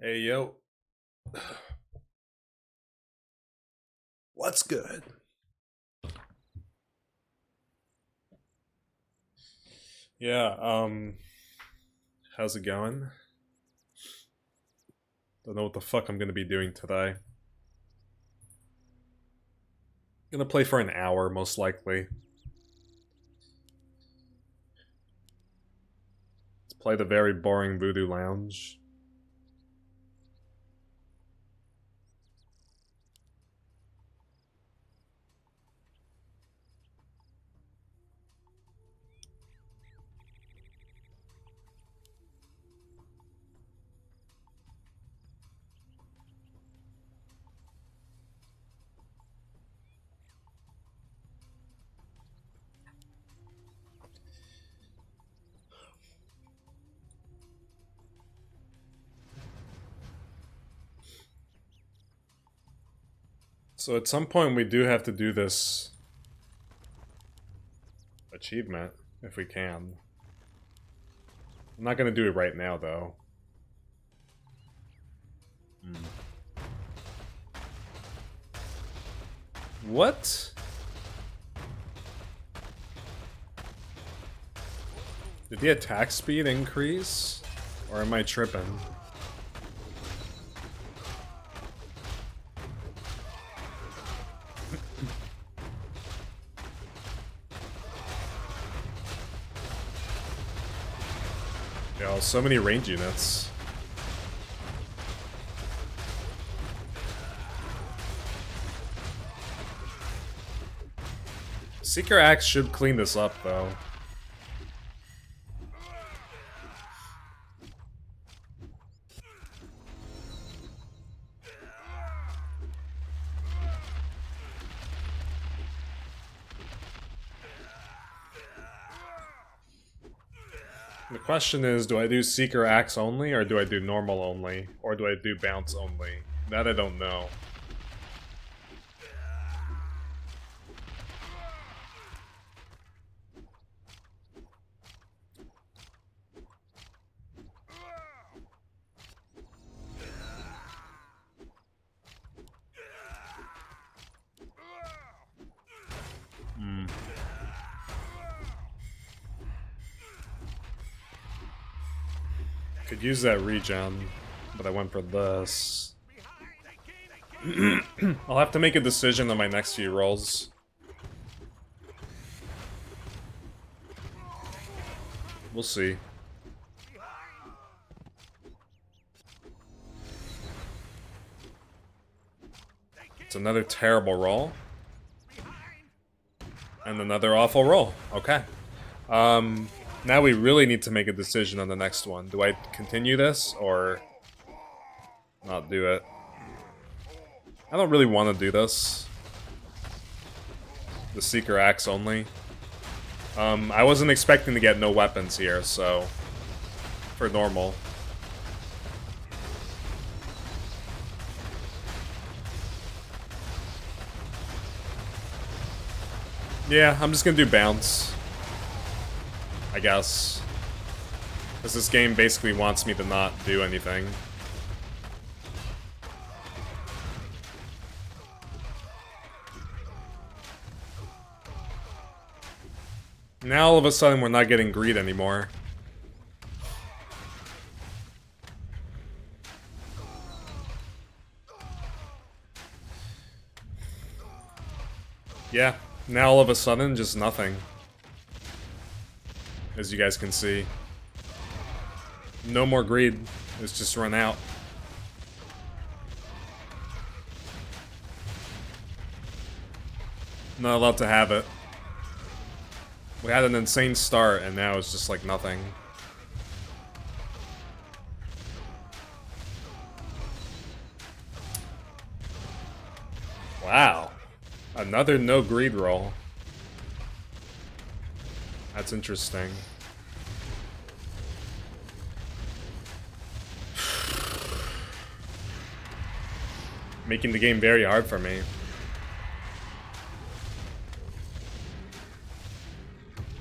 Hey yo, what's good? Yeah, how's it going? Don't know what the fuck I'm gonna be doing today. Gonna play for an hour, most likely. Let's play the very boring Voodoo Lounge. So at some point we do have to do this achievement, if we can. I'm not gonna do it right now, though. What? Did the attack speed increase? Or am I tripping? Yo, so many range units. Seeker Axe should clean this up, though. The question is, do I do Seeker Axe only, or do I do normal only? Or do I do bounce only? That I don't know. Could use that regen, but I went for this. I'll have to make a decision on my next few rolls. We'll see. It's another terrible roll. And another awful roll. Okay. Now we really need to make a decision on the next one. Do I continue this, or not do it? I don't really want to do this. The Seeker Axe only. I wasn't expecting to get no weapons here, so... For normal. Yeah, I'm just gonna do bounce. I guess. Because this game basically wants me to not do anything. Now all of a sudden we're not getting greed anymore. Yeah, now all of a sudden just nothing. As you guys can see. No more greed. It's just run out. Not allowed to have it. We had an insane start, and now it's just like nothing. Wow. Another no greed roll. That's interesting. Making the game very hard for me.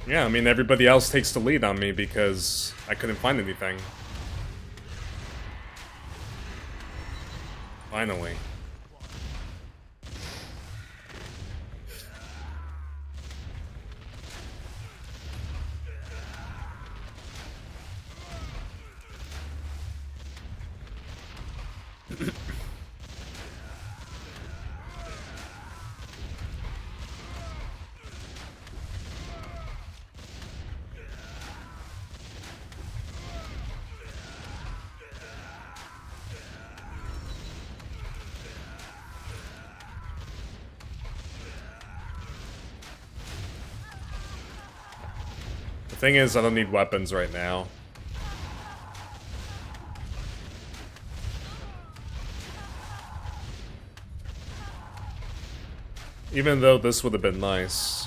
Yeah, I mean, everybody else takes the lead on me because I couldn't find anything. Finally. The thing is, I don't need weapons right now. Even though this would have been nice.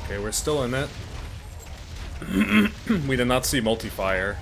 Okay, we're still in it. We did not see multi-fire.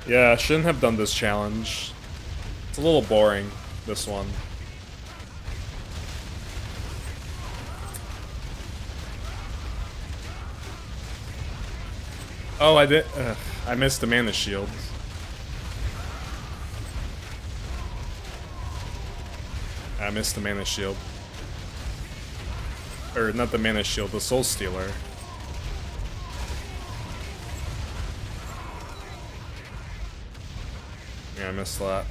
Yeah, I shouldn't have done this challenge. It's a little boring, this one. Oh, I did. I missed the mana shield. I missed the mana shield. Or not the mana shield, the soul stealer. missed that.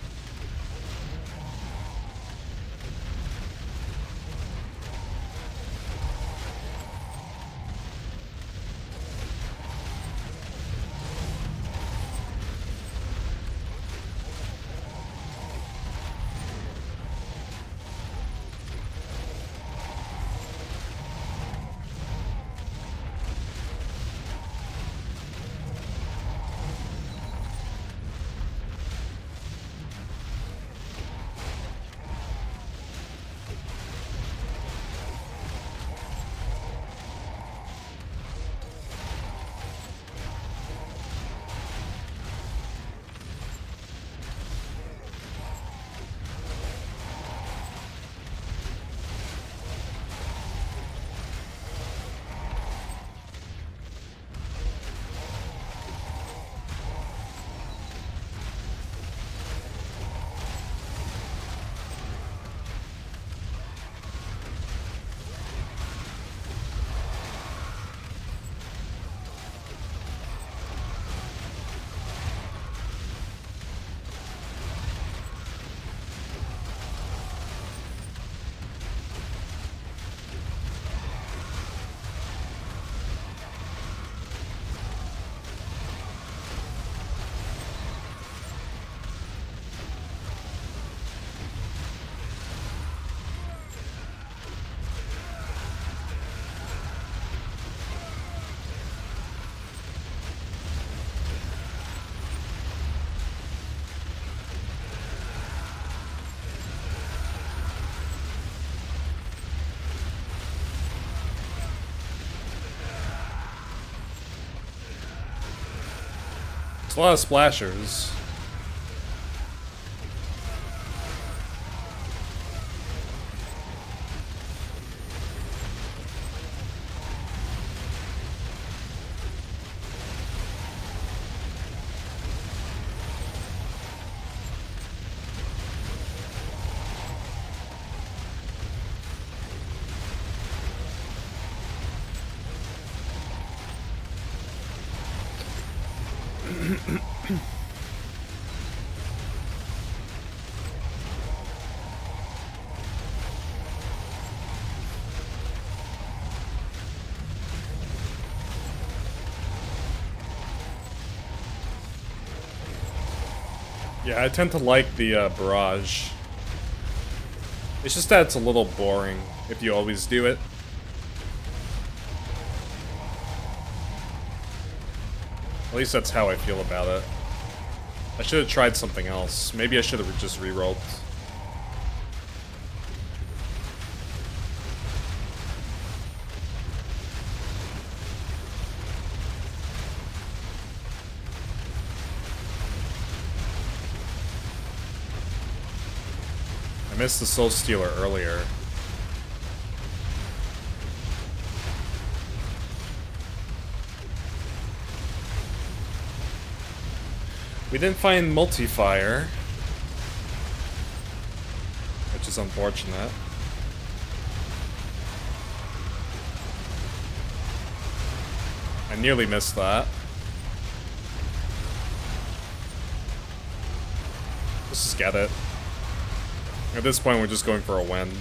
It's a lot of splashers. Yeah, I tend to like the barrage. It's just that it's a little boring if you always do it. At least that's how I feel about it. I should have tried something else. Maybe I should have just rerolled. I missed the Soul Stealer earlier. We didn't find multi-fire, which is unfortunate. I nearly missed that. Let's just get it. At this point, we're just going for a win.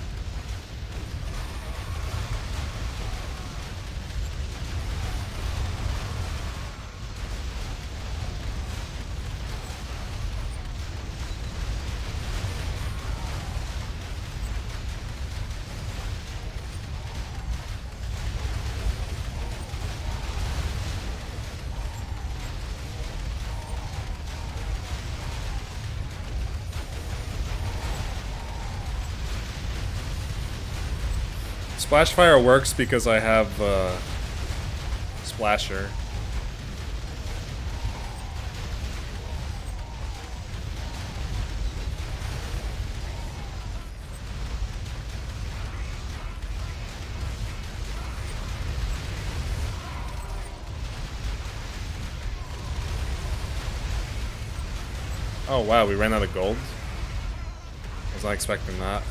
Splash Fire works because I have Splasher. Oh wow, we ran out of gold? I was not expecting that.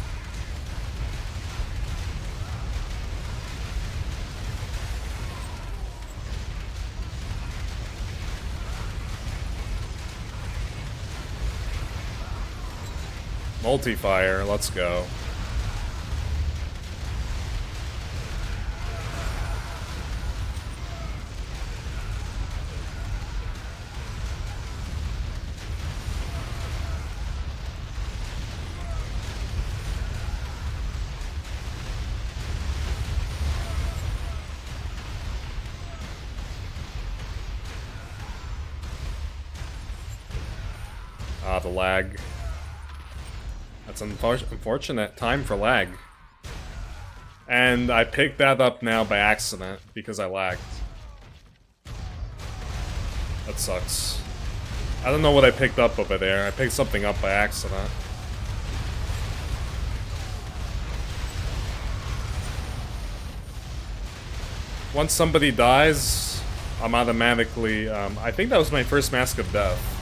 Multi-fire, let's go. Ah, the lag. That's unfortunate time for lag. And I picked that up now by accident because I lagged. That sucks. I don't know what I picked up over there. I picked something up by accident. Once somebody dies, I'm automatically... I think that was my first Mask of Death.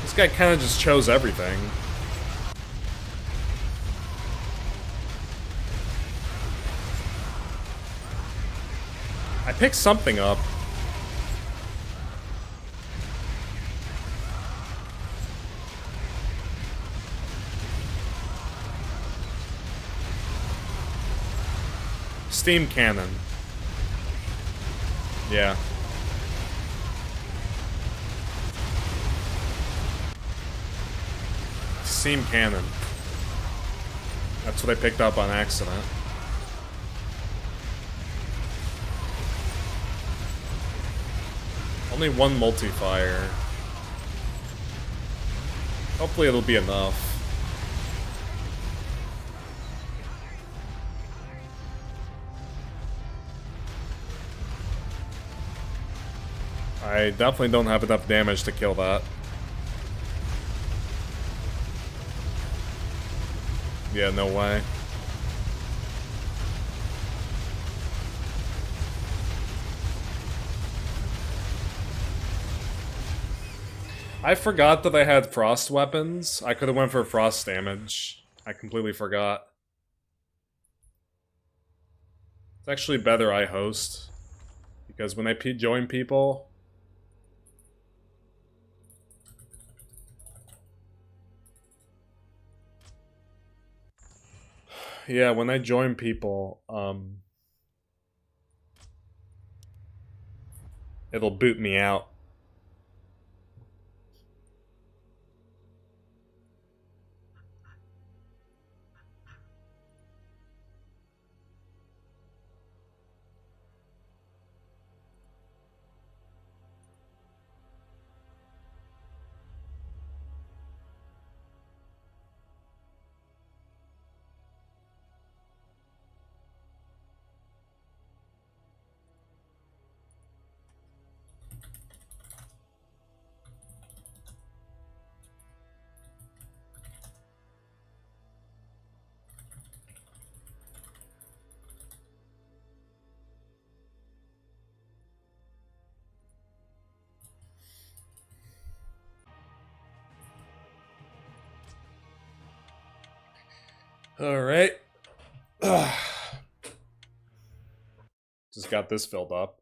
This guy kind of just chose everything. I picked something up. Steam cannon. Yeah. Steam cannon. That's what I picked up on accident. Only one multi-fire. Hopefully it'll be enough. I definitely don't have enough damage to kill that. Yeah, no way. I forgot that I had frost weapons. I could have went for frost damage. I completely forgot. It's actually better I host. Because when I join people... Yeah, when I join people, it'll boot me out. Alright. Just got this filled up.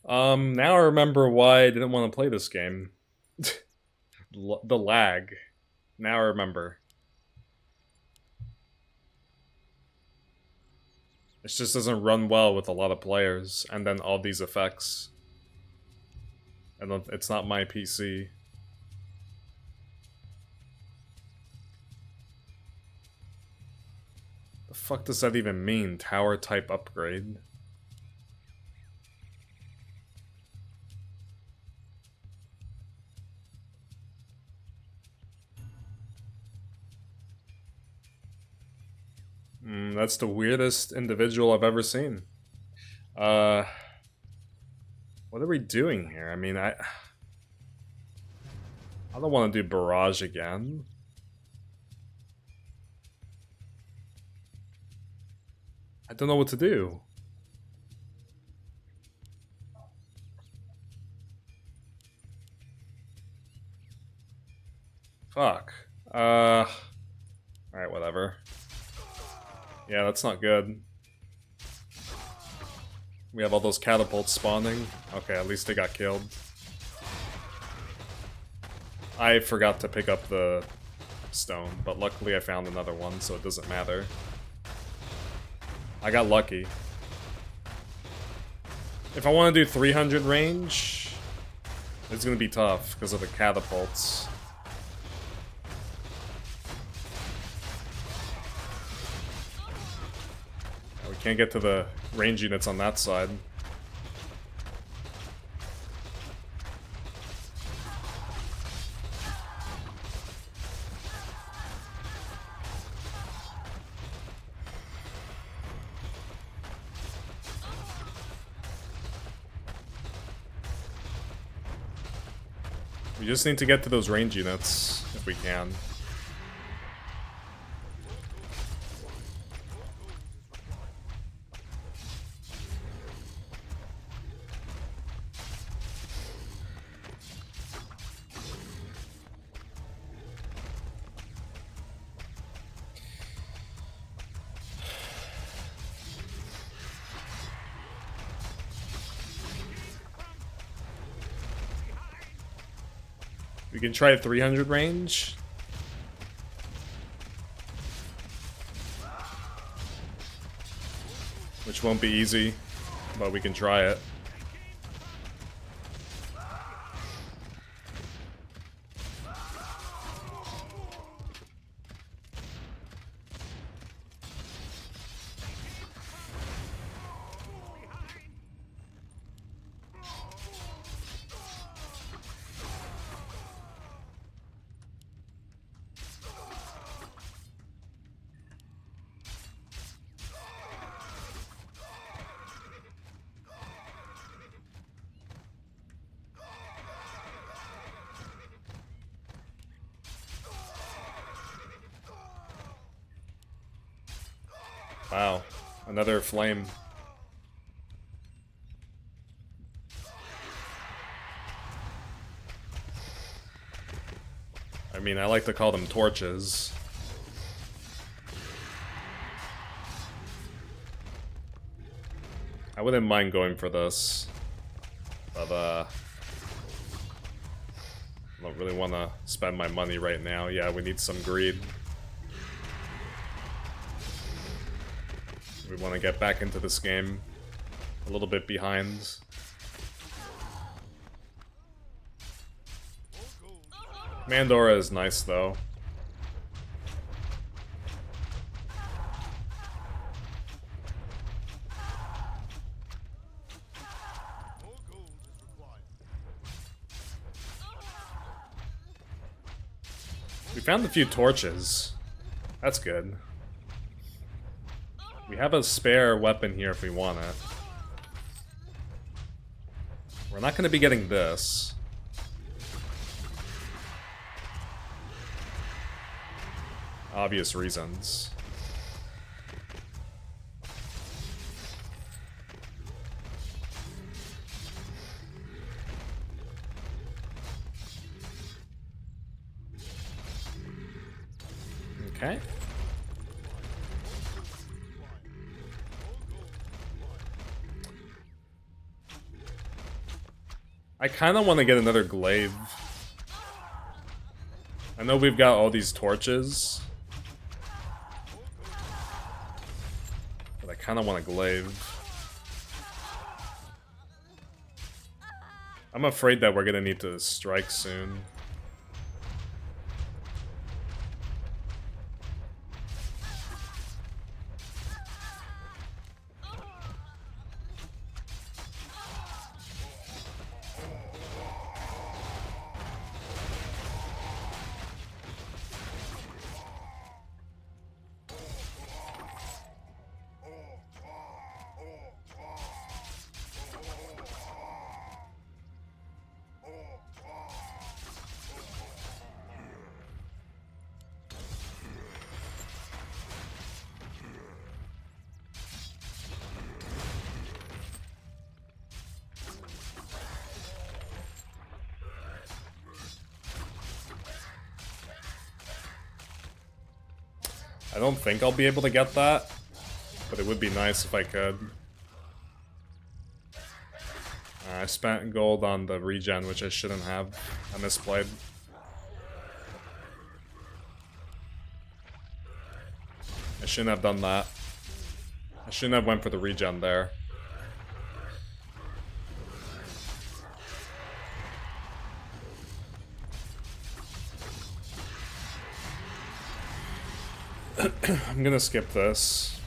Now I remember why I didn't want to play this game. The lag. Now I remember. It just doesn't run well with a lot of players, and then all these effects. And it's not my PC. The fuck does that even mean? Tower type upgrade? That's the weirdest individual I've ever seen. What are we doing here? I mean, I don't want to do barrage again. I don't know what to do. Fuck. Alright, whatever. Yeah, that's not good. We have all those catapults spawning. Okay, at least they got killed. I forgot to pick up the stone, but luckily I found another one, so it doesn't matter. I got lucky. If I want to do 300 range, it's going to be tough because of the catapults. We can't get to the range units on that side. We just need to get to those range units, if we can. We can try 300 range. Which won't be easy, but we can try it. Wow, another flame. I mean, I like to call them torches. I wouldn't mind going for this, but I don't really want to spend my money right now. Yeah, we need some greed. We want to get back into this game a little bit behind. Mandora is nice though. We found a few torches. That's good. We have a spare weapon here if we want it. We're not going to be getting this. Obvious reasons. Okay. I kind of want to get another glaive. I know we've got all these torches, but I kind of want a glaive. I'm afraid that we're gonna need to strike soon. I don't think I'll be able to get that, but it would be nice if I could. I spent gold on the regen, which I shouldn't have. I misplayed. I shouldn't have done that. I shouldn't have went for the regen there. I'm gonna skip this.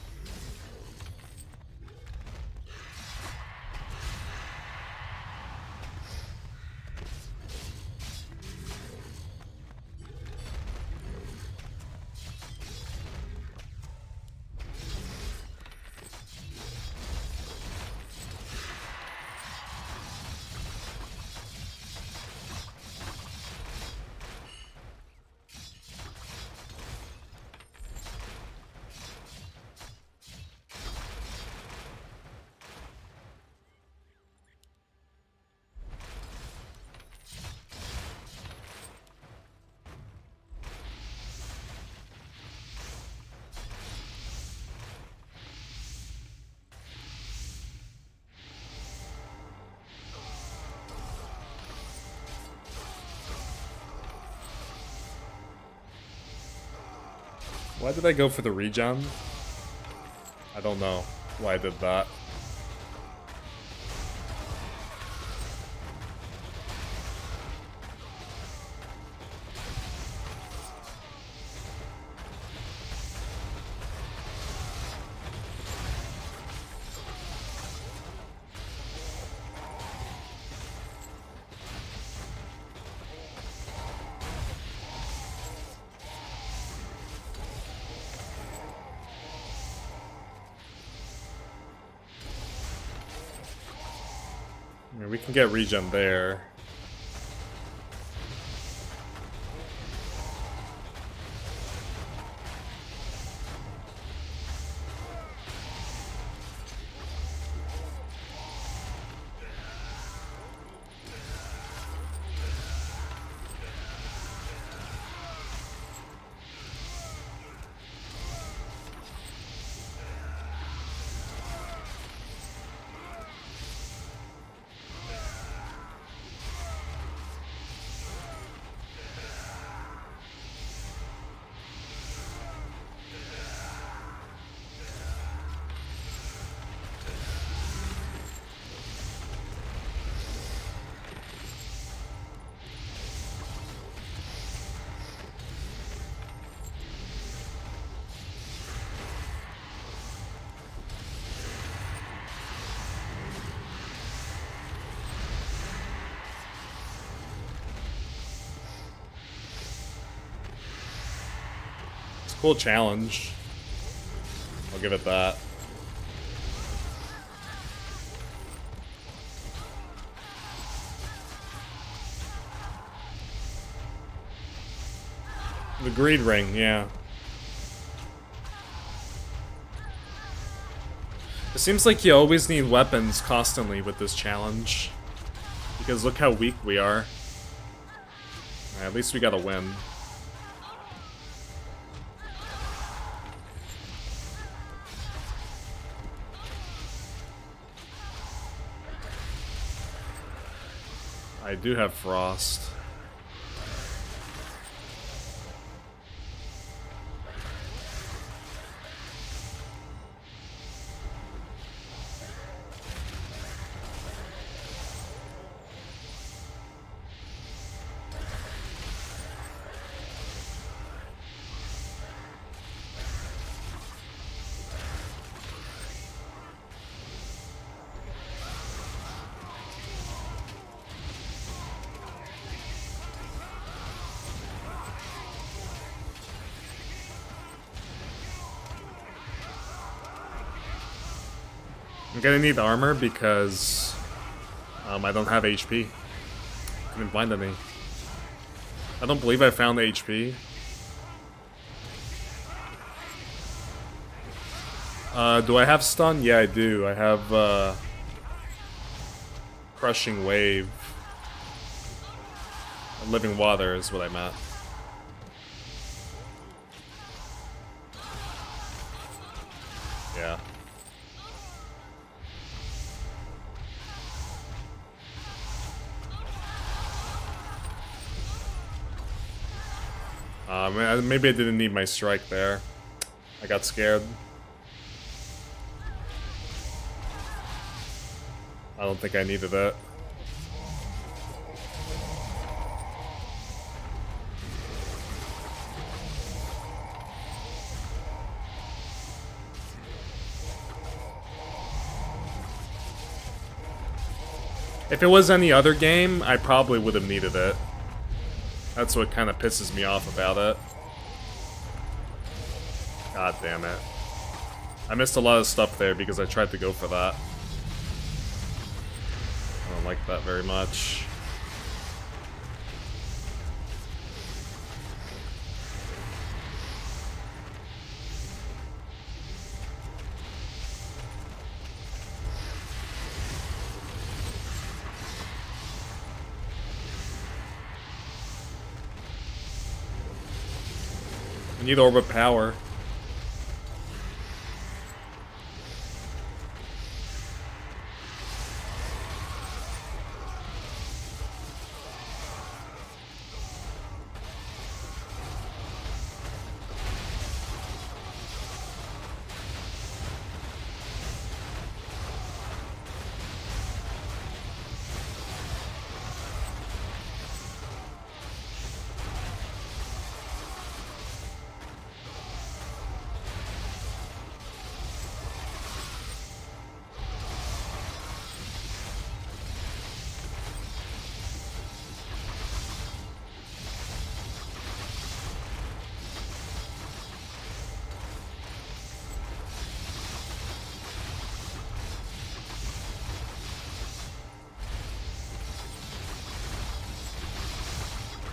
Why did I go for the regen? I don't know why I did that. I mean, we can get regen there. Cool challenge. I'll give it that. The greed ring, yeah. It seems like you always need weapons constantly with this challenge. Because look how weak we are. At least we got a win. I do have Frost. I'm gonna need armor because I don't have HP. Couldn't find any. I don't believe I found HP. Do I have stun? Yeah, I do. I have crushing wave. Living water is what I meant. Yeah. Maybe I didn't need my strike there. I got scared. I don't think I needed it. If it was any other game, I probably would have needed it. That's what kind of pisses me off about it. God damn it. I missed a lot of stuff there because I tried to go for that. I don't like that very much. I need Orb of Power.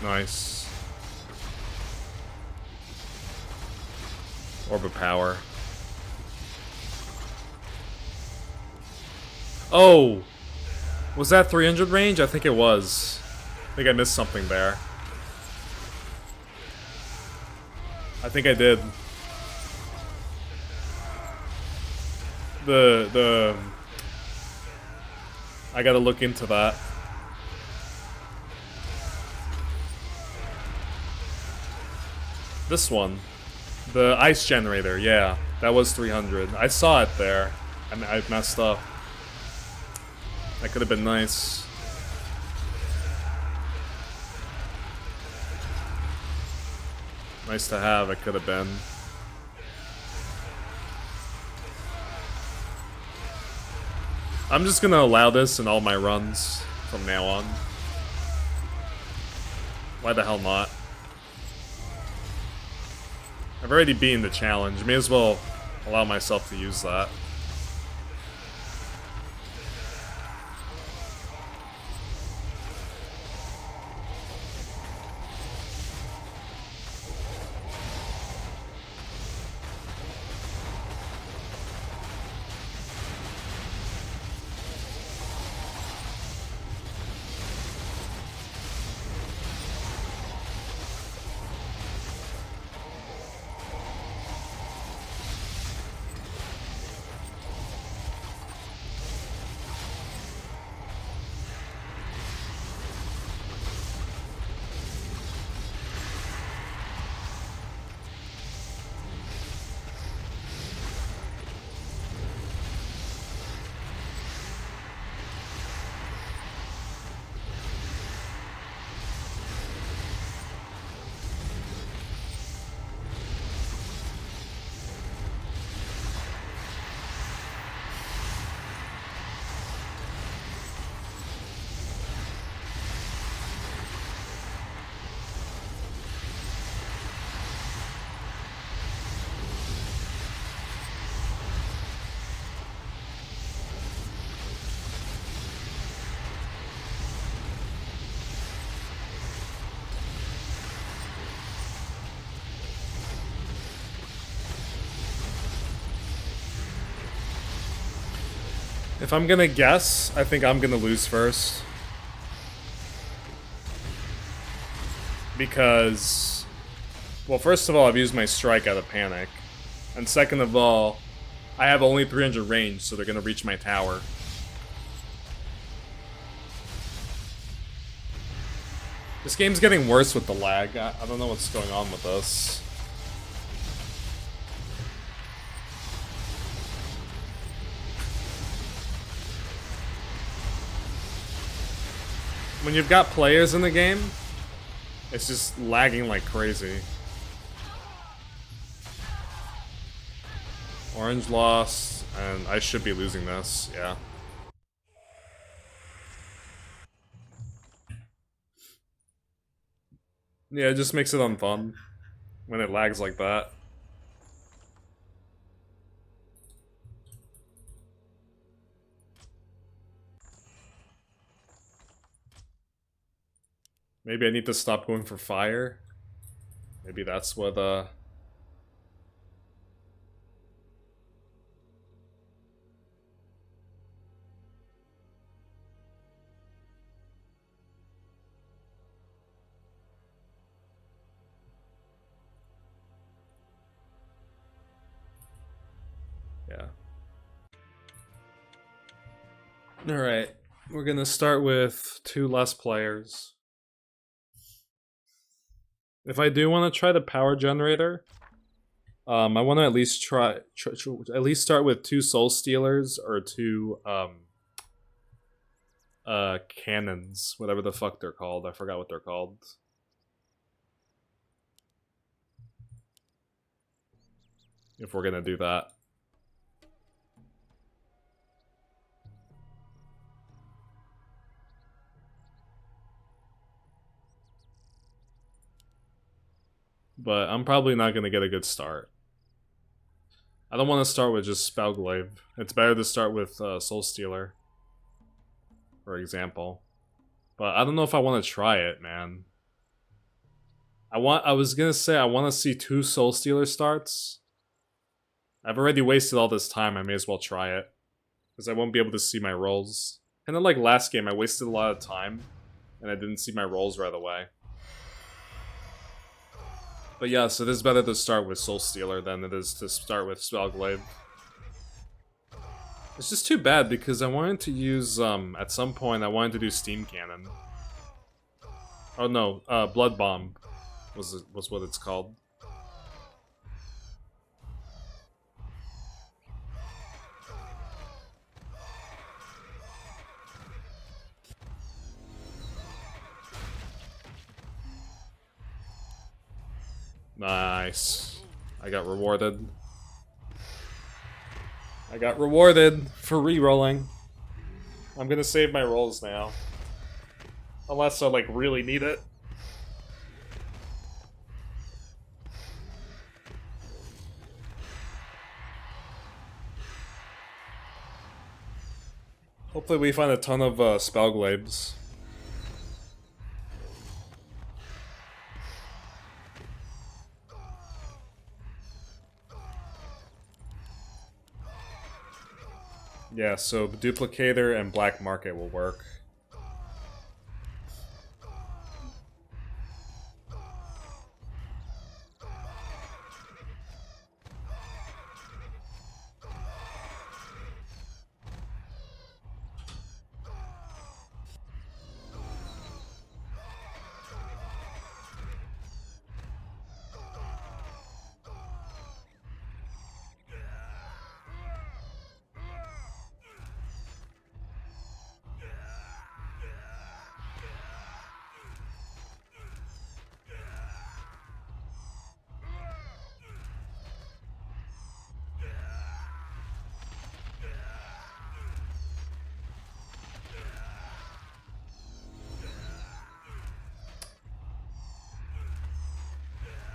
Nice. Orb of Power. Oh! Was that 300 range? I think it was. I think I missed something there. I think I did. I gotta look into that. This one. The ice generator, yeah. That was 300. I saw it there. I messed up. That could have been nice. Nice to have, it could have been. I'm just gonna allow this in all my runs from now on. Why the hell not? I've already beaten the challenge. May as well allow myself to use that. If I'm gonna guess, I think I'm gonna lose first. Because, well, first of all, I've used my strike out of panic. And second of all, I have only 300 range, so they're gonna reach my tower. This game's getting worse with the lag. I don't know what's going on with this. When you've got players in the game, it's just lagging like crazy. Orange lost, and I should be losing this, yeah. Yeah, it just makes it unfun when it lags like that. Maybe I need to stop going for fire. Maybe that's what, yeah. Alright, we're gonna start with 2 less players. If I do want to try the power generator, I want to at least try at least start with 2 soul stealers or 2 cannons, whatever the fuck they're called. I forgot what they're called. If we're gonna do that. But I'm probably not gonna get a good start. I don't want to start with just Spellglaive. It's better to start with Soul Stealer, for example. But I don't know if I want to try it, man. I was gonna say I want to see 2 Soul Stealer starts. I've already wasted all this time. I may as well try it, because I won't be able to see my rolls. And then like last game, I wasted a lot of time, and I didn't see my rolls right away. But yeah, so it is better to start with Soul Stealer than it is to start with Spellglaive. It's just too bad because I wanted to use, at some point I wanted to do Steam Cannon. Oh no, Blood Bomb was what it's called. Nice. I got rewarded. I got rewarded for re-rolling. I'm gonna save my rolls now. Unless I, like, really need it. Hopefully we find a ton of Spellglaives. Yeah, so Duplicator and Black Market will work.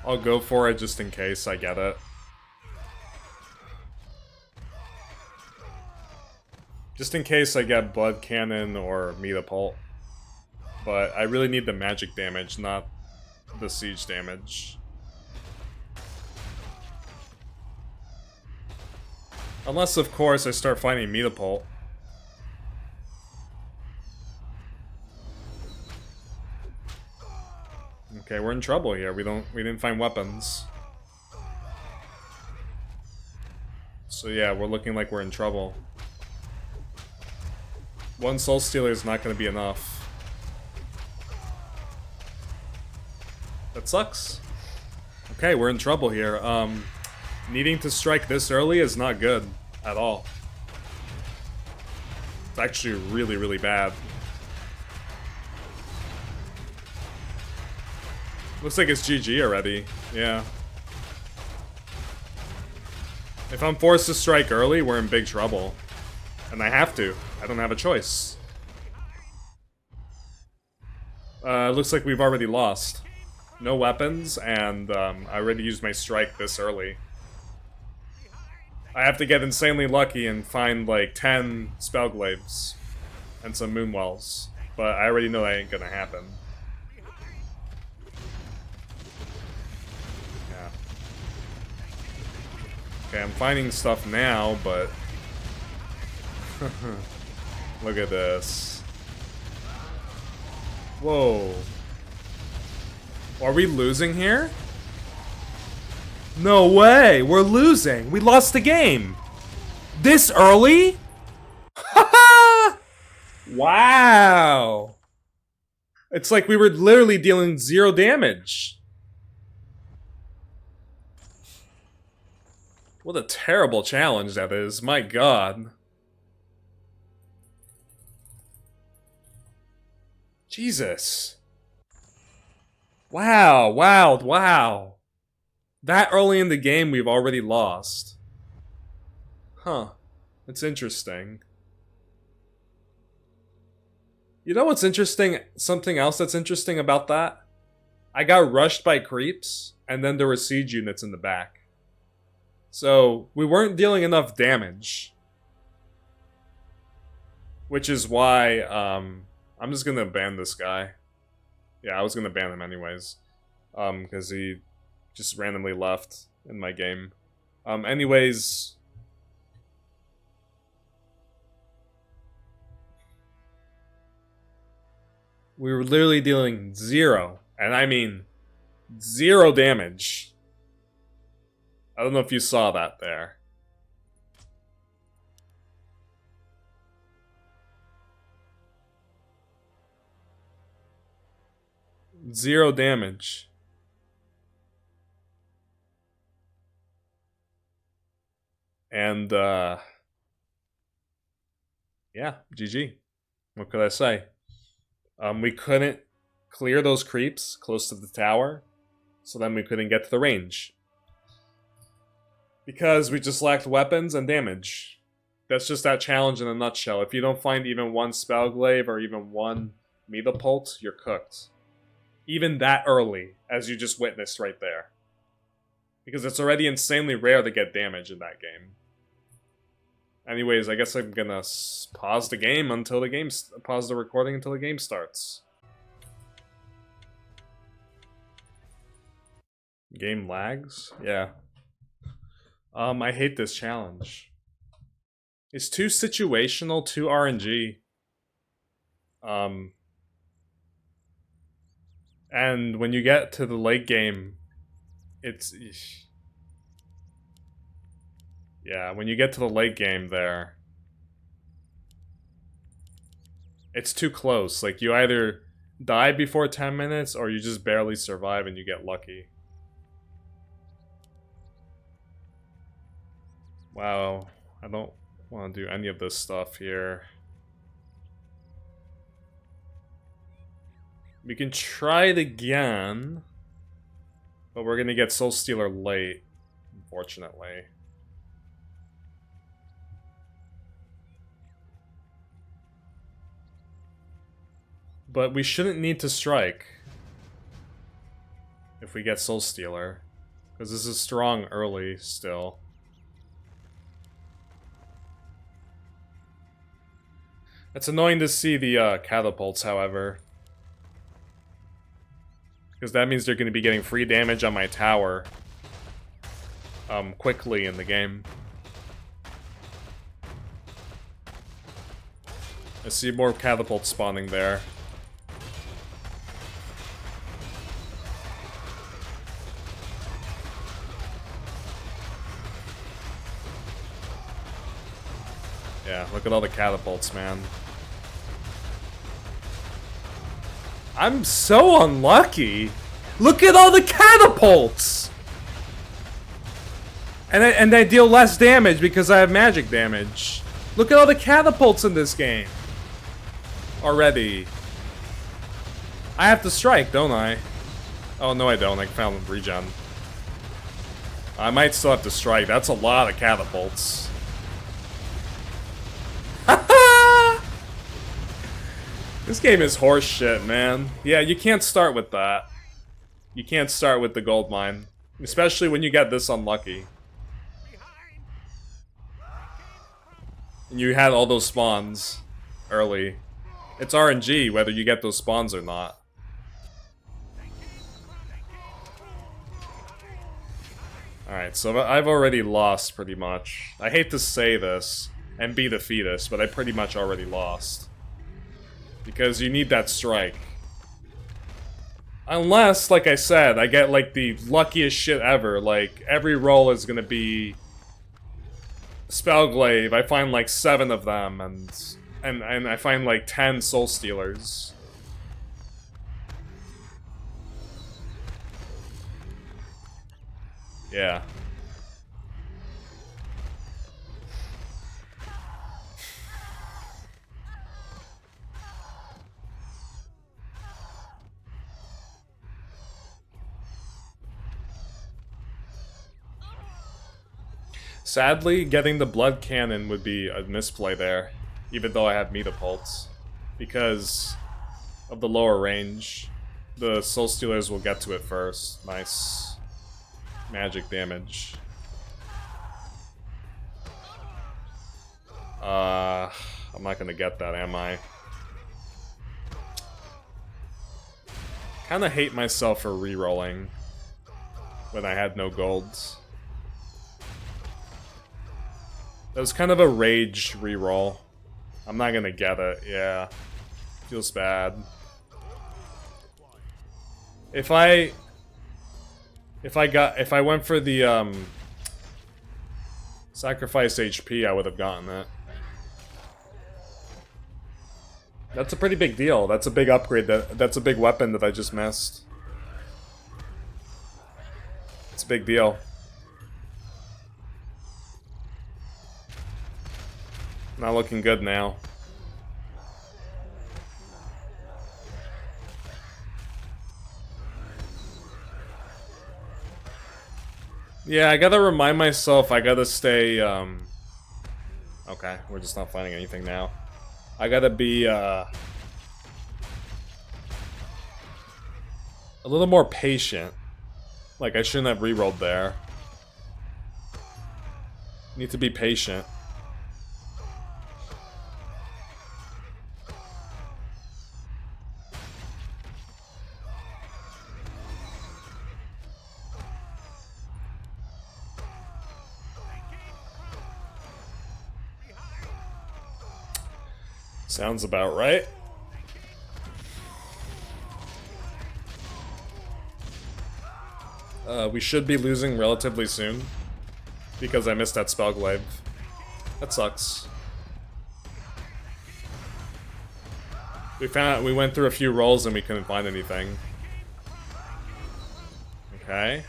I'll go for it just in case I get it. Just in case I get Blood Cannon or Metapult. But I really need the magic damage, not the siege damage. Unless, of course, I start finding Metapult. Okay, we're in trouble here. We didn't find weapons. So yeah, we're looking like we're in trouble. One Soul Stealer is not going to be enough. That sucks. Okay, we're in trouble here. Needing to strike this early is not good at all. It's actually really, really bad. Looks like it's GG already. Yeah. If I'm forced to strike early, we're in big trouble. And I have to. I don't have a choice. Looks like we've already lost. No weapons, and I already used my strike this early. I have to get insanely lucky and find like 10 Spellglaives and some Moonwells. But I already know that ain't gonna happen. Yeah. Okay, I'm finding stuff now, but... Look at this. Whoa. Are we losing here? No way! We're losing! We lost the game! This early? Wow! It's like we were literally dealing 0 damage. What a terrible challenge that is, my god. Jesus. Wow, wow, wow. That early in the game, we've already lost. Huh. That's interesting. You know what's interesting? Something else that's interesting about that? I got rushed by creeps, and then there were siege units in the back. So, we weren't dealing enough damage. Which is why, I'm just gonna ban this guy. Yeah, I was gonna ban him anyways. Because he just randomly left in my game. Anyways... We were literally dealing 0, and I mean 0 damage. I don't know if you saw that there. Zero damage. And, yeah, GG. What could I say? We couldn't clear those creeps close to the tower, so then we couldn't get to the range. Because we just lacked weapons and damage. That's just that challenge in a nutshell. If you don't find even one Spellglaive or even one Metapult, you're cooked. Even that early, as you just witnessed right there. Because it's already insanely rare to get damage in that game. Anyways, I guess I'm gonna pause the game until the game... Pause the recording until the game starts. Game lags? Yeah. I hate this challenge. It's too situational, too RNG. And when you get to the late game, it's... Yeah, when you get to the late game there, it's too close. Like, you either die before 10 minutes, or you just barely survive and you get lucky. Wow, I don't want to do any of this stuff here. We can try it again, but we're gonna get Soul Stealer late, unfortunately. But we shouldn't need to strike if we get Soul Stealer, because this is strong early still. It's annoying to see the catapults, however. Because that means they're going to be getting free damage on my tower quickly in the game. I see more catapults spawning there. Yeah, look at all the catapults, man. I'm so unlucky. Look at all the catapults! And I deal less damage because I have magic damage. Look at all the catapults in this game. Already. I have to strike, don't I? Oh, no I don't. I found regen. I might still have to strike. That's a lot of catapults. This game is horse shit, man. Yeah, you can't start with that. You can't start with the gold mine. Especially when you get this unlucky. And you had all those spawns early. It's RNG whether you get those spawns or not. Alright, so I've already lost pretty much. I hate to say this and be the fetus, but I pretty much already lost. Because you need that strike. Unless, like I said, I get like the luckiest shit ever. Like, every roll is gonna be Spellglaive. I find like 7 of them, and I find like 10 Soul Stealers. Yeah. Sadly, getting the blood cannon would be a misplay there, even though I have Metapults, because of the lower range. The Soul Stealers will get to it first. Nice. Magic damage. I'm not gonna get that, am I? Kinda hate myself for re-rolling when I had no golds. That was kind of a rage reroll. I'm not gonna get it, yeah. Feels bad. If I went for the sacrifice HP, I would have gotten it. That's a pretty big deal. That's a big upgrade. That's a big weapon that I just missed. It's a big deal. Not looking good now. Yeah, I gotta remind myself I gotta stay, okay, we're just not finding anything now. I gotta be, a little more patient. Like, I shouldn't have rerolled there. Need to be patient. Sounds about right. We should be losing relatively soon because I missed that Spellglaive. That sucks. We went through a few rolls and we couldn't find anything. Okay.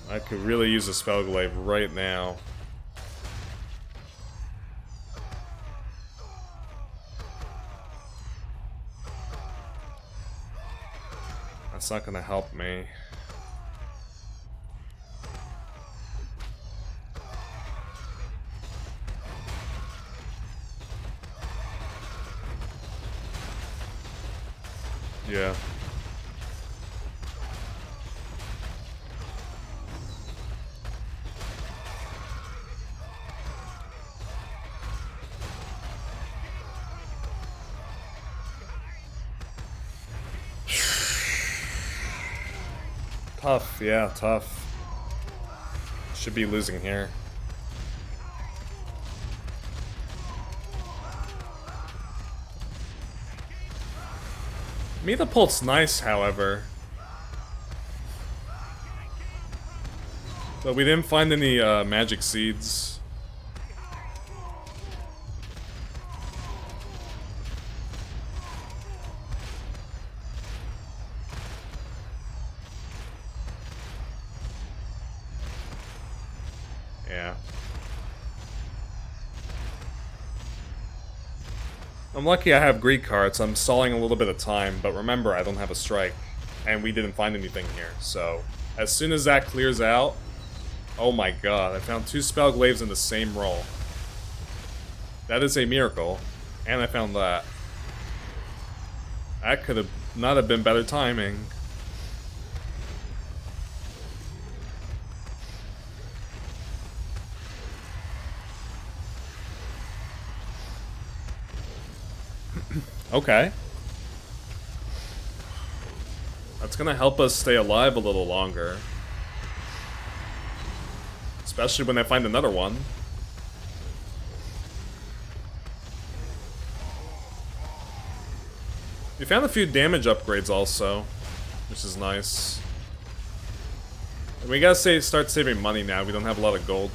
I could really use a Spellglaive right now. That's not gonna help me. Yeah. Tough, yeah, tough. Should be losing here. Metapult's nice, however. But we didn't find any magic seeds. Yeah. I'm lucky I have Greek cards. I'm stalling a little bit of time, but remember, I don't have a strike. And we didn't find anything here, so... As soon as that clears out... Oh my god, I found 2 Spellglaives in the same roll. That is a miracle. And I found that. That could have not have been better timing. Okay. That's gonna help us stay alive a little longer. Especially when I find another one. We found a few damage upgrades also, which is nice. And we gotta start saving money now, we don't have a lot of gold.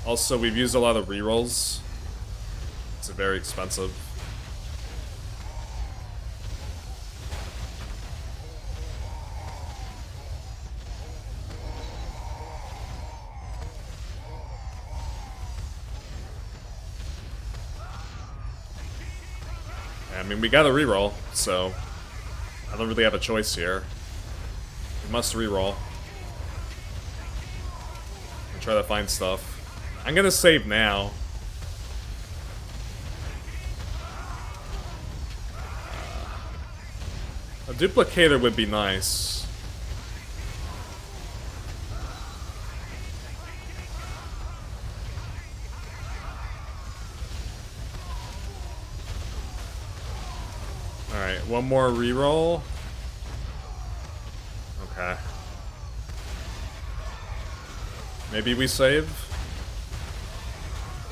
Also, we've used a lot of rerolls. It's very expensive. I mean, we gotta reroll, so I don't really have a choice here. We must reroll. And try to find stuff. I'm gonna save now. A duplicator would be nice. Alright, one more reroll. Okay. Maybe we save?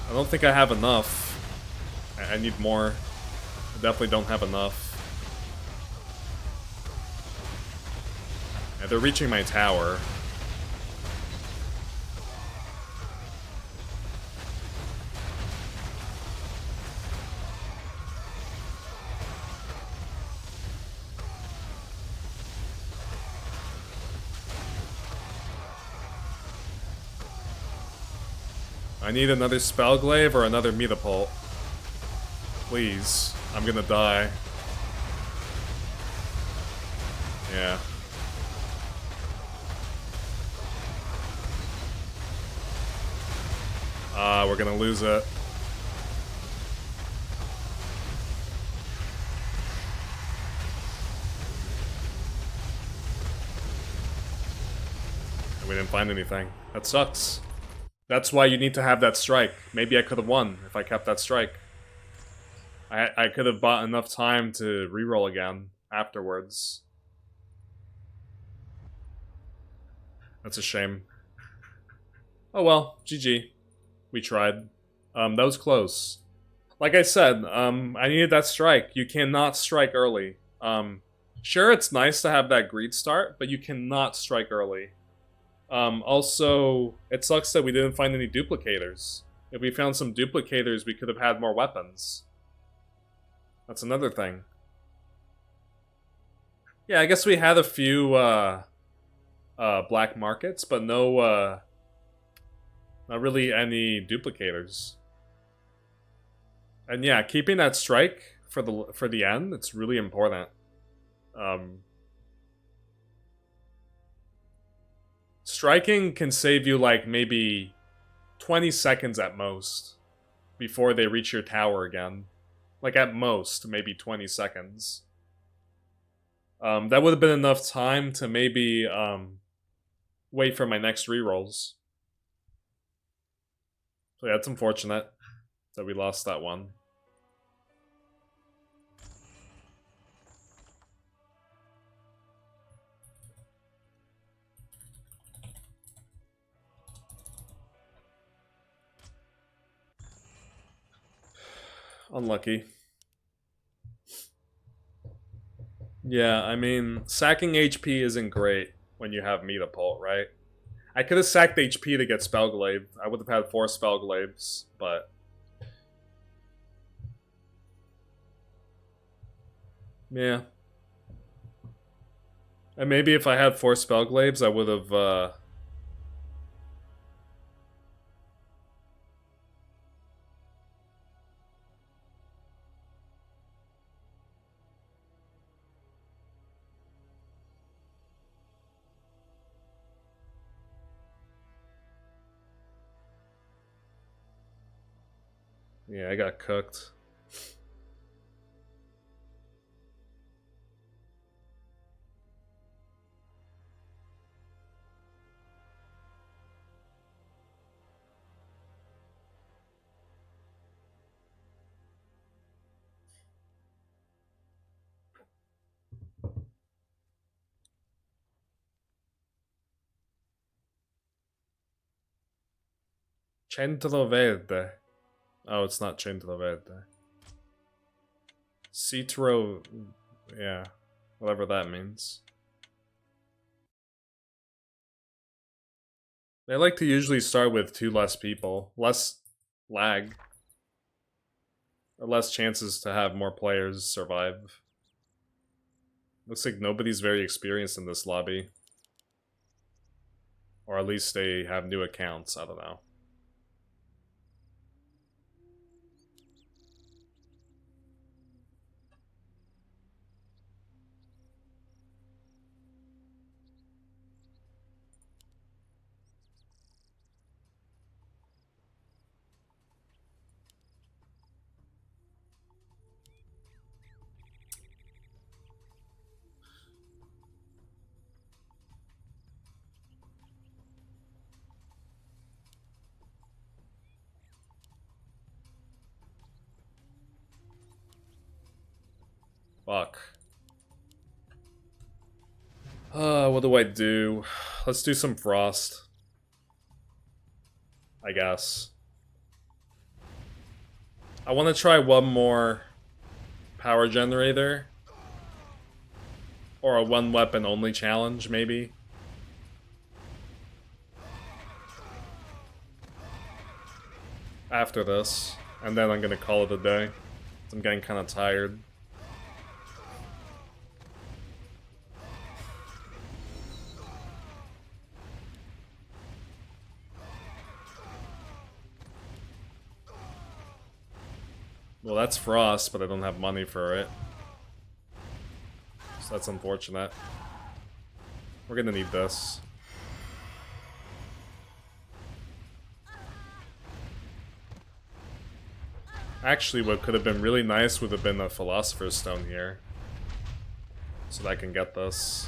I don't think I have enough. I need more. I definitely don't have enough. Yeah, they're reaching my tower. I need another Spellglaive or another Metapult. Please. I'm gonna die. Yeah. We're gonna lose it. And we didn't find anything. That sucks. That's why you need to have that strike. Maybe I could have won if I kept that strike. I could have bought enough time to reroll again afterwards. That's a shame. Oh well, GG. We tried. That was close. Like I said, I needed that strike. You cannot strike early. Sure, it's nice to have that greed start, but you cannot strike early. Also, it sucks that we didn't find any duplicators. If we found some duplicators, we could have had more weapons. That's another thing. Yeah, I guess we had a few, black markets, but no, not really any duplicators. And yeah, keeping that strike for the end, it's really important. Striking can save you like maybe 20 seconds at most before they reach your tower again. Like at most, maybe 20 seconds. That would have been enough time to maybe wait for my next rerolls. So yeah, it's unfortunate that we lost that one. Unlucky. Yeah, I mean, sacking HP isn't great when you have Metapult, right? I could have sacked HP to get Spellglaive. I would have had 4 Spellglaives, but... yeah. And maybe if I had 4 Spellglaives, I would have, yeah, I got cooked. Centro Verde. Oh, it's not Centro Verde. Citro... yeah. Whatever that means. They like to usually start with 2 less people. Less lag. Or less chances to have more players survive. Looks like nobody's very experienced in this lobby. Or at least they have new accounts, I don't know. Fuck. What do I do? Let's do some Frost. I guess. I want to try one more power generator. Or a one weapon only challenge, maybe. After this. And then I'm gonna call it a day. I'm getting kind of tired. Well, that's Frost, but I don't have money for it. So that's unfortunate. We're gonna need this. Actually, what could have been really nice would have been a Philosopher's Stone here. So that I can get this.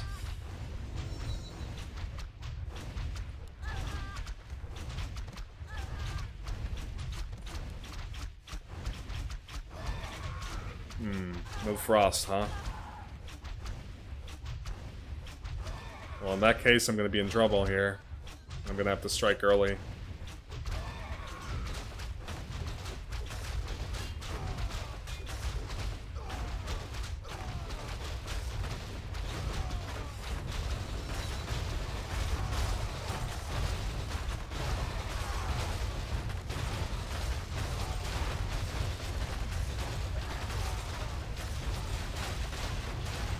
No Frost, huh? Well, in that case, I'm gonna be in trouble here. I'm gonna have to strike early.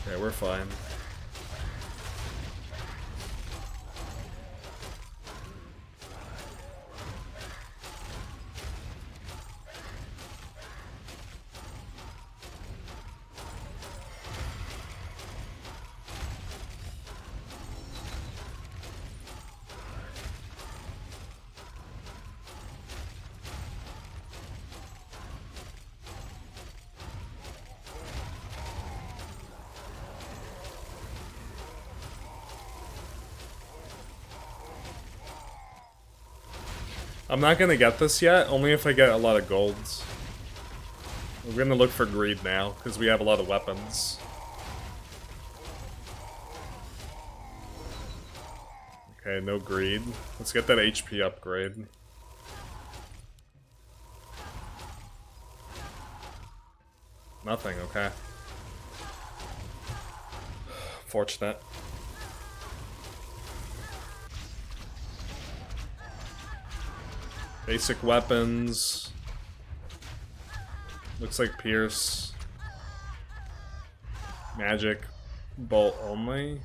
Okay, we're fine. I'm not gonna get this yet, only if I get a lot of golds. We're gonna look for greed now, because we have a lot of weapons. Okay, no greed. Let's get that HP upgrade. Nothing, okay. Fortunate. Basic weapons. Looks like Pierce. Magic. Bolt only.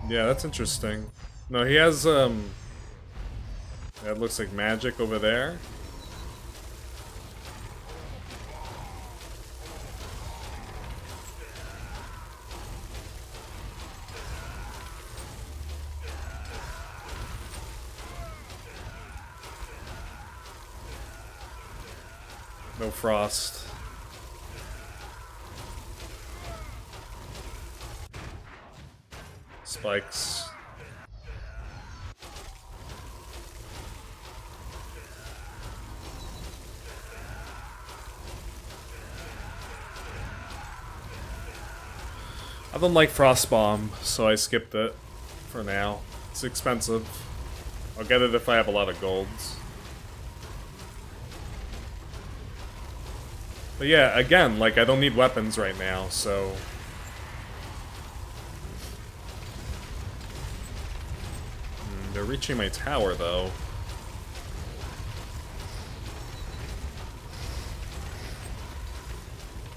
Yeah, that's interesting. No, he has, that looks like magic over there. No frost. Spikes. I don't like Frost Bomb, so I skipped it for now. It's expensive. I'll get it if I have a lot of golds. But yeah, again, like, I don't need weapons right now, so... they're reaching my tower, though.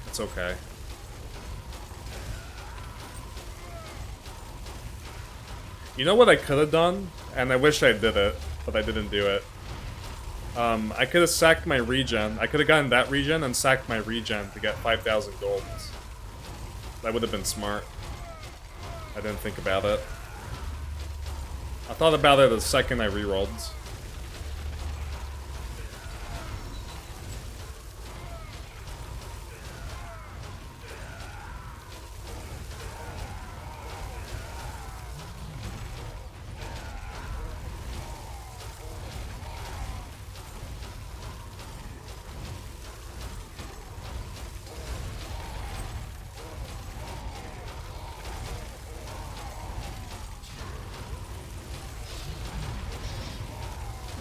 It's okay. You know what I could have done? And I wish I did it, but I didn't do it. I could have sacked my regen. I could have gotten that regen and sacked my regen to get 5,000 golds. That would have been smart. I didn't think about it. I thought about it the second I rerolled.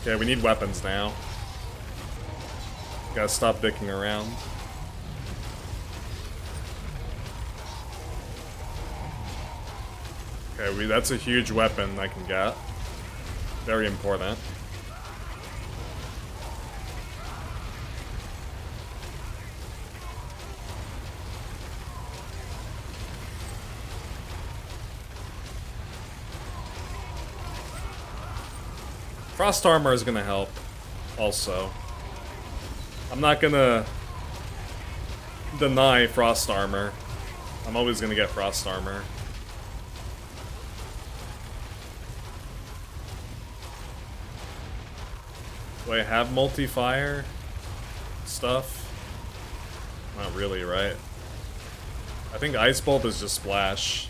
Okay, we need weapons now. Gotta stop dicking around. Okay, that's a huge weapon I can get. Very important. Frost armor is gonna help, also. I'm not gonna deny frost armor. I'm always gonna get frost armor. Do I have multi-fire stuff? Not really, right? I think Ice Bolt is just splash.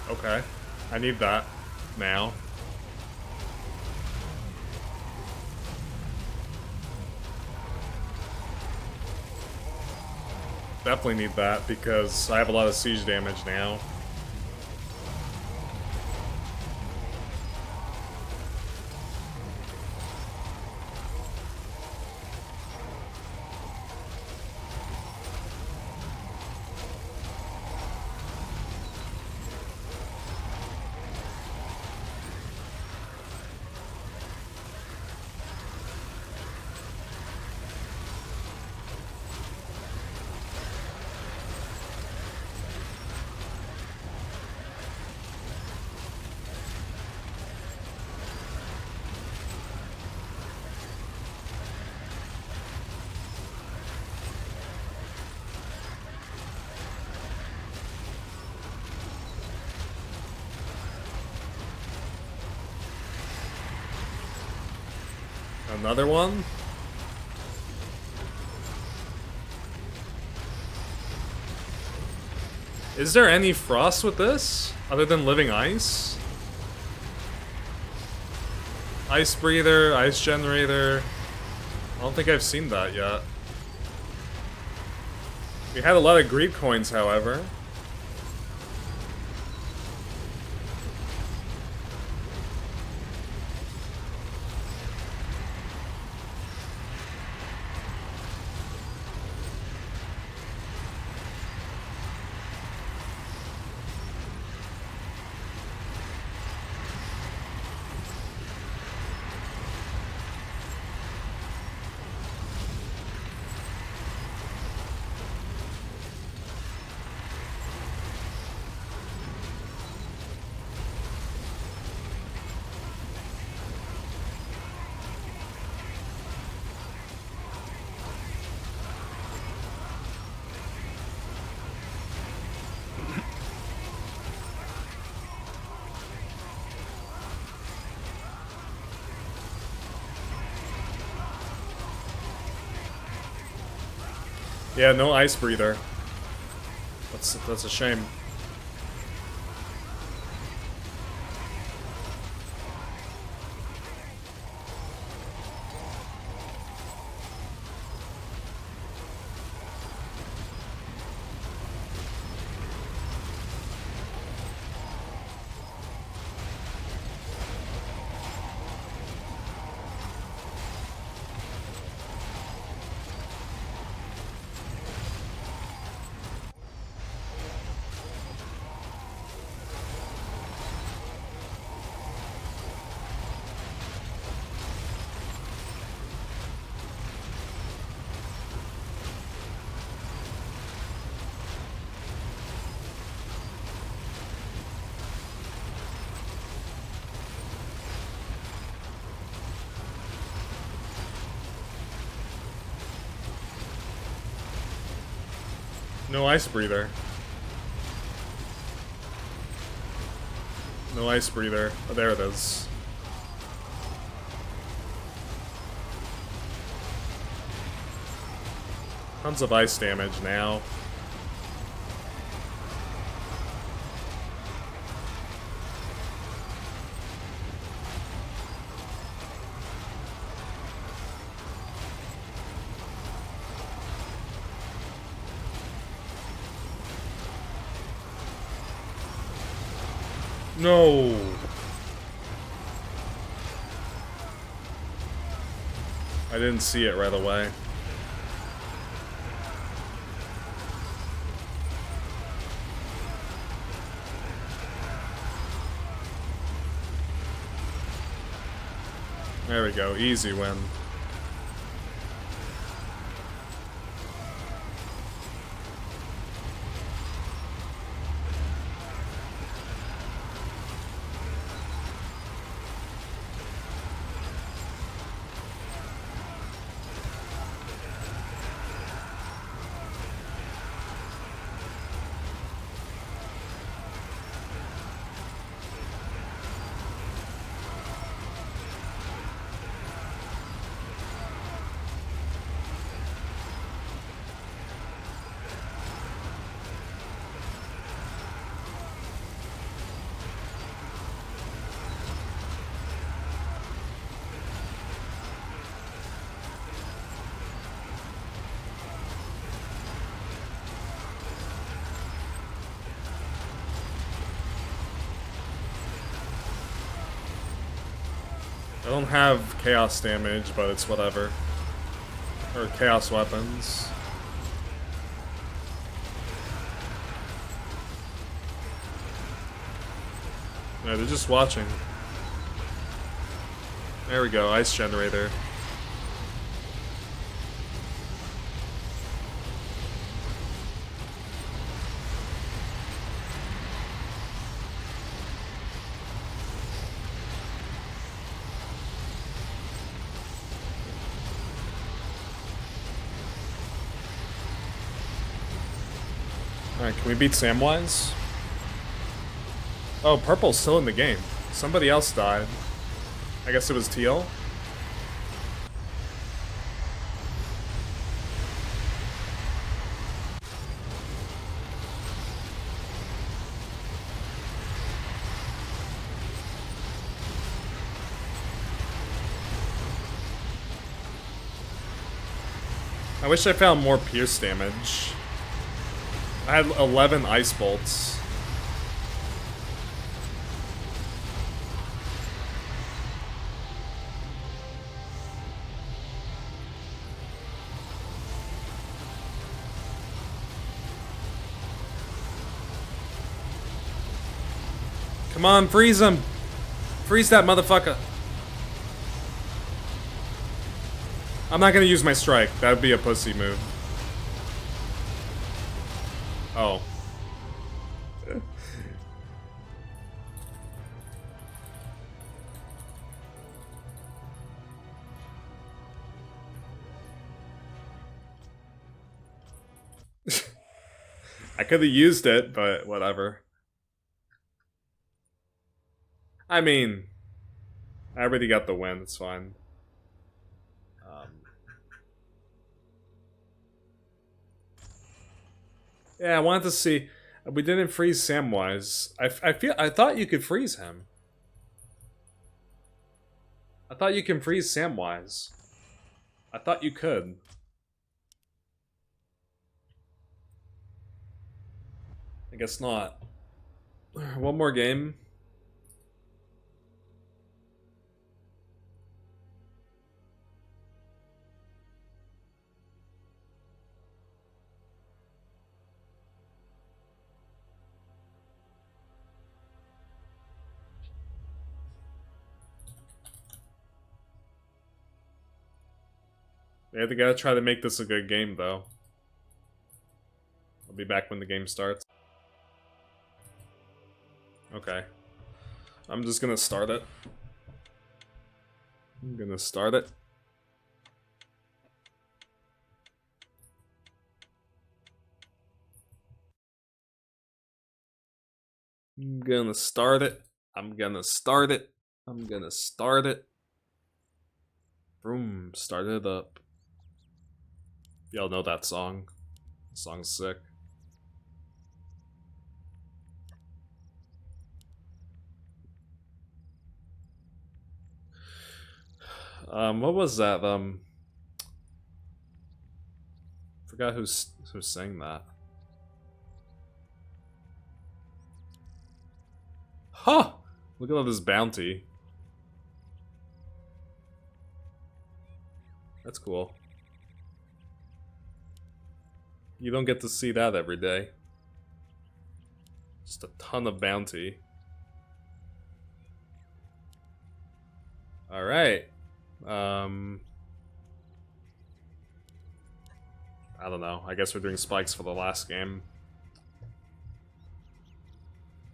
Okay. I need that now. Definitely need that because I have a lot of siege damage now. Another one? Is there any frost with this? Other than living ice? Ice breather, ice generator. I don't think I've seen that yet. We had a lot of Greek coins, however. Yeah, no ice breather. That's a shame. No ice breather. No ice breather. Oh, there it is. Tons of ice damage now. No. I didn't see it right away. There we go, easy win. I don't have chaos damage, but it's whatever. Or chaos weapons. No, they're just watching. There we go, ice generator. Alright, can we beat Samwise? Oh, purple's still in the game. Somebody else died. I guess it was teal? I wish I found more pierce damage. I had 11 ice bolts. Come on, freeze him! Freeze that motherfucker! I'm not gonna use my strike. That would be a pussy move. Oh. I could have used it, but whatever. I mean, I already got the win, it's fine. Yeah, I wanted to see. We didn't freeze Samwise. I thought you could freeze him. I thought you can freeze Samwise. I thought you could. I guess not. One more game. Yeah, they gotta try to make this a good game, though. I'll be back when the game starts. Okay. I'm just gonna start it. I'm gonna start it. I'm gonna start it. I'm gonna start it. I'm gonna start it. Boom, start it up. Y'all know that song. The song's sick. What was that? Forgot who sang that. Huh! Look at all this bounty. That's cool. You don't get to see that every day. Just a ton of bounty. Alright. I don't know. I guess we're doing spikes for the last game.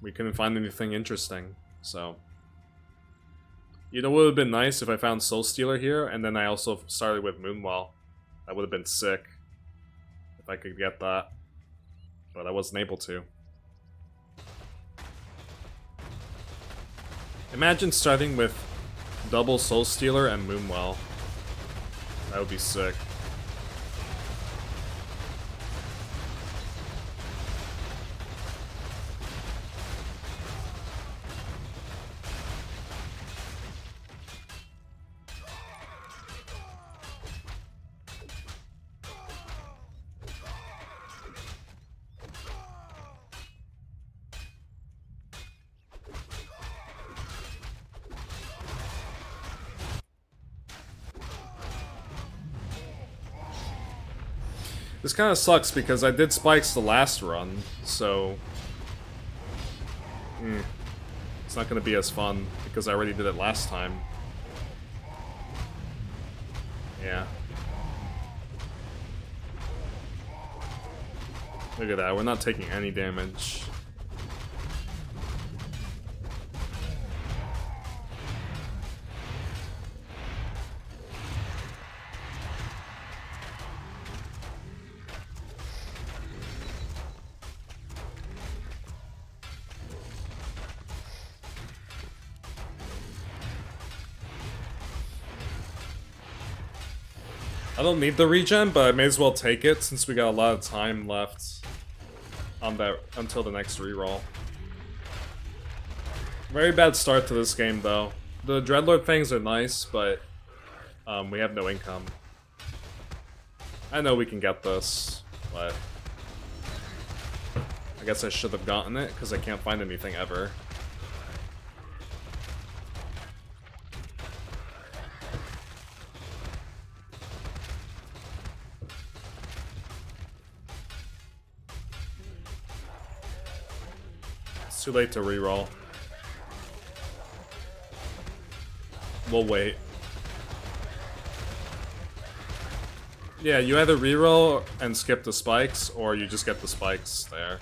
We couldn't find anything interesting, so... You know what would have been nice if I found Soul Stealer here, and then I also started with Moonwell. That would have been sick. If I could get that. But I wasn't able to. Imagine starting with double Soul Stealer and Moonwell. That would be sick. This kind of sucks because I did spikes the last run, so... it's not going to be as fun because I already did it last time. Yeah. Look at that, we're not taking any damage. I don't need the regen, but I may as well take it since we got a lot of time left on that until the next reroll. Very bad start to this game, though. The Dreadlord things are nice, but we have no income. I know we can get this, but I guess I should have gotten it because I can't find anything ever. It's too late to reroll. We'll wait. Yeah, you either reroll and skip the spikes, or you just get the spikes there.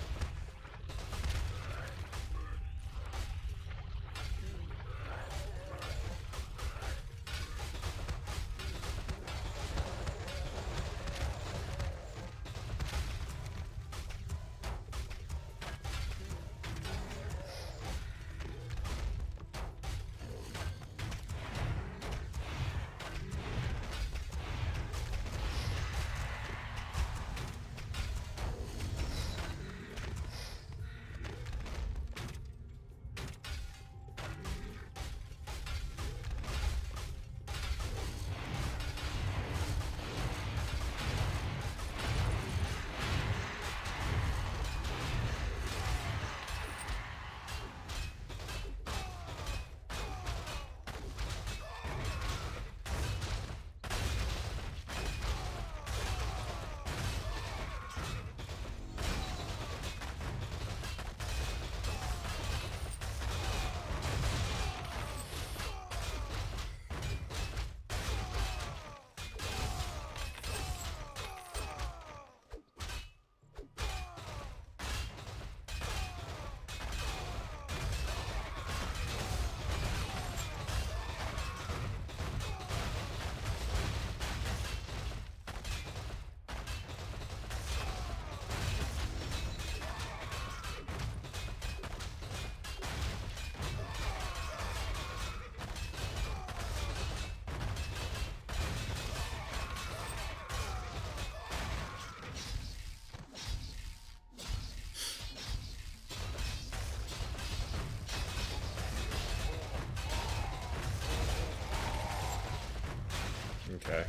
Okay.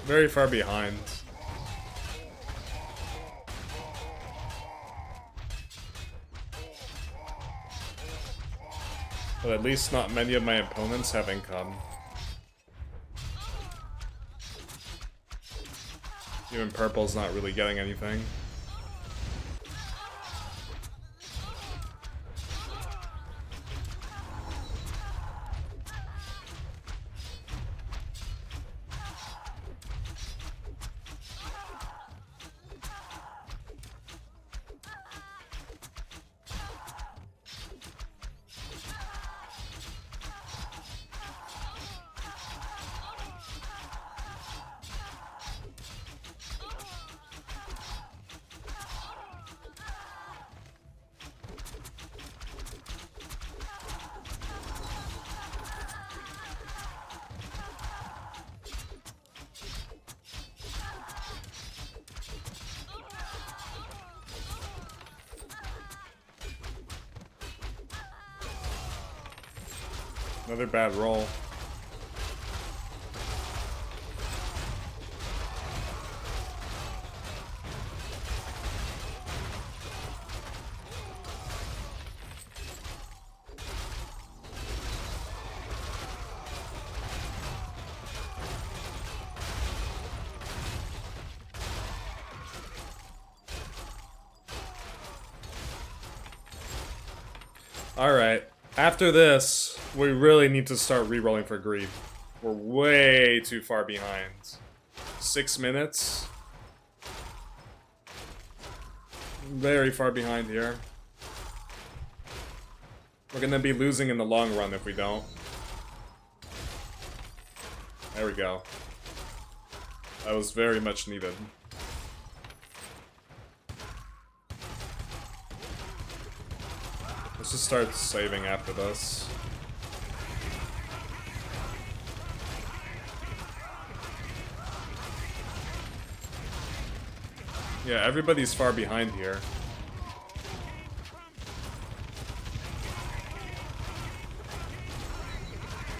Very far behind. But at least not many of my opponents have income. Even purple's not really getting anything. Another bad roll. Alright. After this, we really need to start re-rolling for greed. We're way too far behind. 6 minutes? Very far behind here. We're gonna be losing in the long run if we don't. There we go. That was very much needed. Let's just start saving after this. Yeah, everybody's far behind here.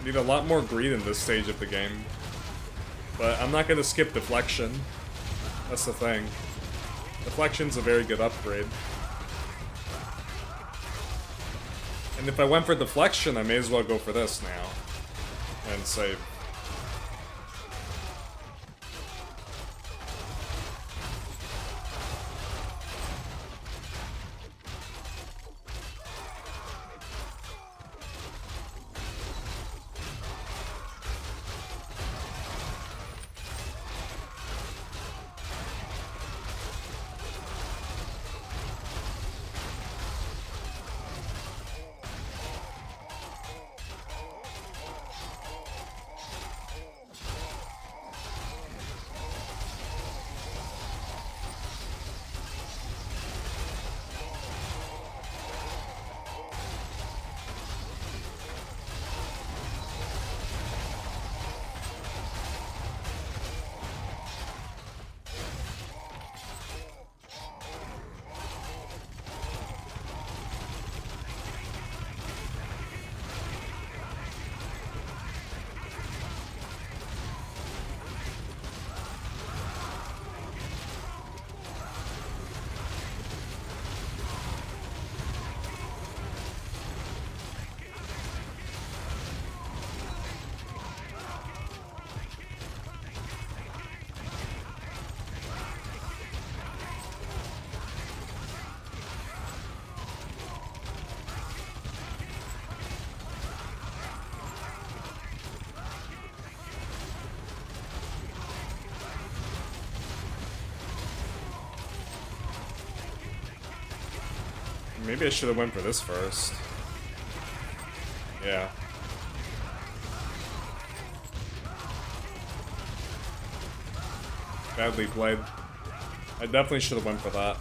Need a lot more greed in this stage of the game. But I'm not gonna skip deflection. That's the thing. Deflection's a very good upgrade. And if I went for deflection, I may as well go for this now. And save. Maybe I should have went for this first. Yeah. Badly played. I definitely should have went for that.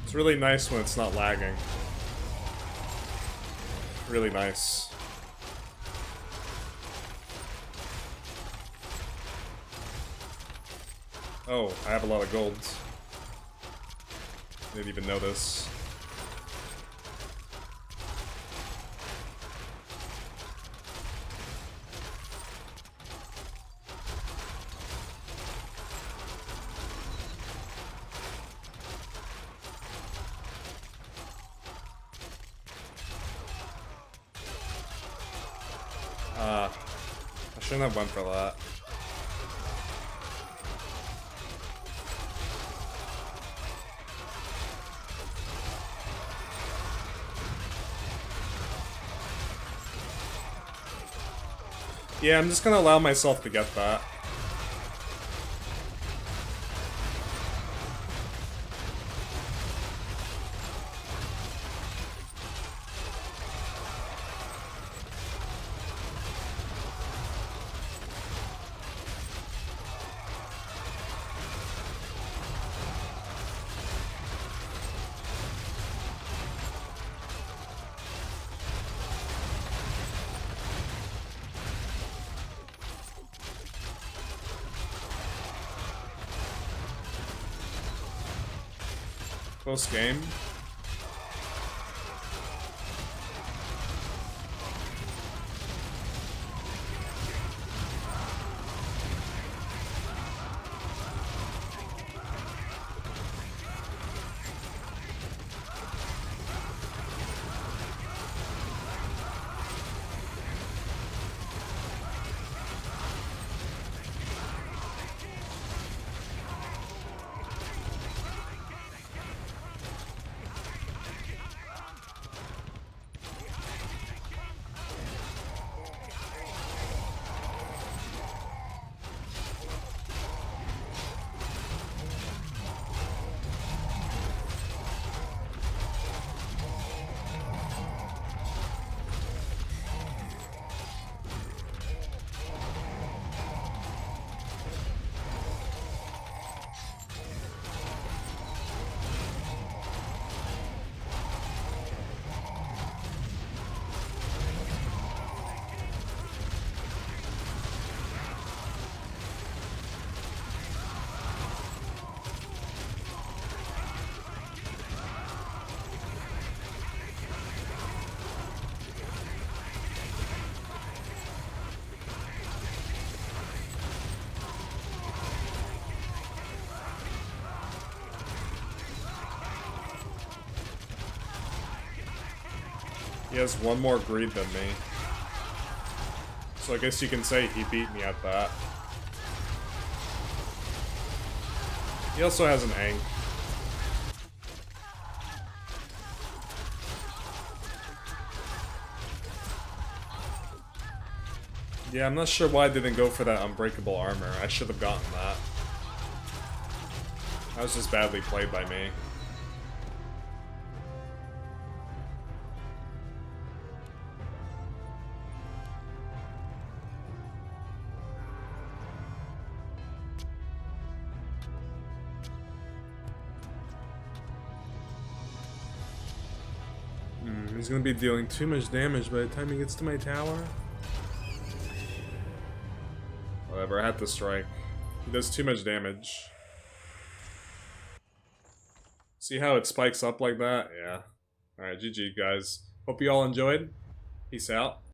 It's really nice when it's not lagging. Really nice. Oh, I have a lot of golds. Didn't even notice. I shouldn't have went for that. Yeah, I'm just gonna allow myself to get that. Close game. He has one more greed than me. So I guess you can say he beat me at that. He also has an Aang. Yeah, I'm not sure why I didn't go for that unbreakable armor. I should have gotten that. That was just badly played by me. He's gonna be dealing too much damage by the time he gets to my tower. Whatever, I had to strike. He does too much damage. See how it spikes up like that? Yeah. Alright, GG guys. Hope you all enjoyed. Peace out.